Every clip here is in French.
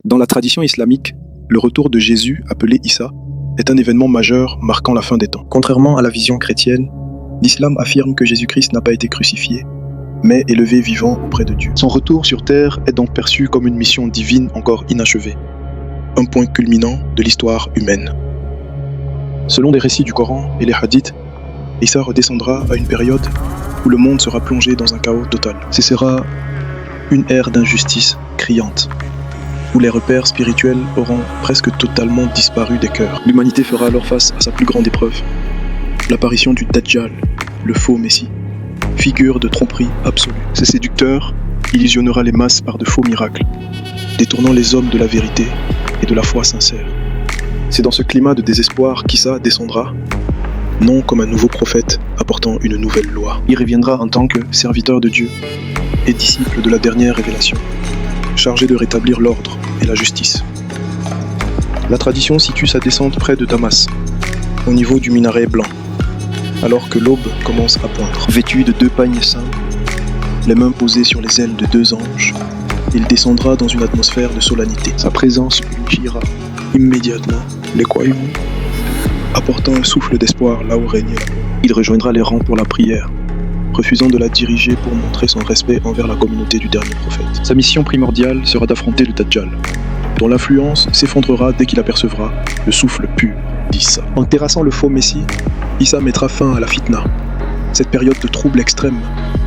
Dans la tradition islamique, le retour de Jésus, appelé Issa, est un événement majeur marquant la fin des temps. Contrairement à la vision chrétienne, l'islam affirme que Jésus-Christ n'a pas été crucifié, mais élevé vivant auprès de Dieu. Son retour sur terre est donc perçu comme une mission divine encore inachevée, un point culminant de l'histoire humaine. Selon les récits du Coran et les hadiths, Issa redescendra à une période où le monde sera plongé dans un chaos total. Ce sera une ère d'injustice criante, où les repères spirituels auront presque totalement disparu des cœurs. L'humanité fera alors face à sa plus grande épreuve, l'apparition du Dajjal, le faux Messie, figure de tromperie absolue. Ce séducteur illusionnera les masses par de faux miracles, détournant les hommes de la vérité et de la foi sincère. C'est dans ce climat de désespoir qu'Issa descendra, non comme un nouveau prophète apportant une nouvelle loi. Il reviendra en tant que serviteur de Dieu et disciple de la dernière révélation, chargé de rétablir l'ordre et la justice. La tradition situe sa descente près de Damas, au niveau du minaret blanc, alors que l'aube commence à poindre. Vêtu de 2 pagnes saints, les mains posées sur les ailes de 2 anges, il descendra dans une atmosphère de solennité. Sa présence unifiera immédiatement les croyants, apportant un souffle d'espoir là où régnait la peur. Il rejoindra les rangs pour la prière, refusant de la diriger pour montrer son respect envers la communauté du dernier prophète. Sa mission primordiale sera d'affronter le Dajjal, dont l'influence s'effondrera dès qu'il apercevra le souffle pur d'Issa. En terrassant le faux Messie, Issa mettra fin à la fitna, cette période de trouble extrême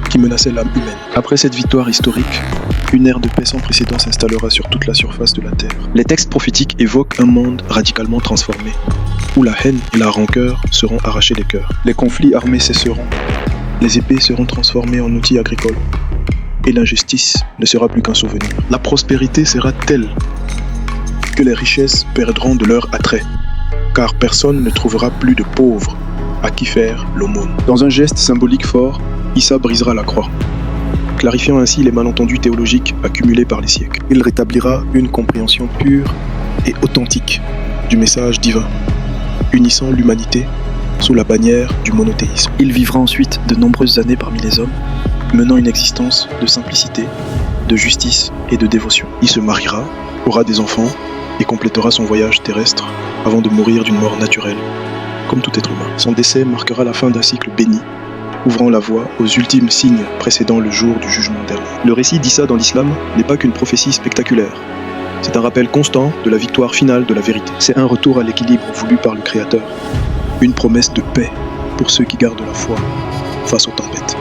qui menaçait l'âme humaine. Après cette victoire historique, une ère de paix sans précédent s'installera sur toute la surface de la Terre. Les textes prophétiques évoquent un monde radicalement transformé, où la haine et la rancœur seront arrachées des cœurs. Les conflits armés cesseront, les épées seront transformées en outils agricoles, et l'injustice ne sera plus qu'un souvenir. La prospérité sera telle que les richesses perdront de leur attrait, car personne ne trouvera plus de pauvres à qui faire l'aumône. Dans un geste symbolique fort, Issa brisera la croix, clarifiant ainsi les malentendus théologiques accumulés par les siècles. Il rétablira une compréhension pure et authentique du message divin, unissant l'humanité sous la bannière du monothéisme. Il vivra ensuite de nombreuses années parmi les hommes, menant une existence de simplicité, de justice et de dévotion. Il se mariera, aura des enfants et complétera son voyage terrestre avant de mourir d'une mort naturelle, comme tout être humain. Son décès marquera la fin d'un cycle béni, ouvrant la voie aux ultimes signes précédant le jour du jugement dernier. Le récit d'Issa dans l'islam n'est pas qu'une prophétie spectaculaire. C'est un rappel constant de la victoire finale de la vérité. C'est un retour à l'équilibre voulu par le Créateur. Une promesse de paix pour ceux qui gardent la foi face aux tempêtes.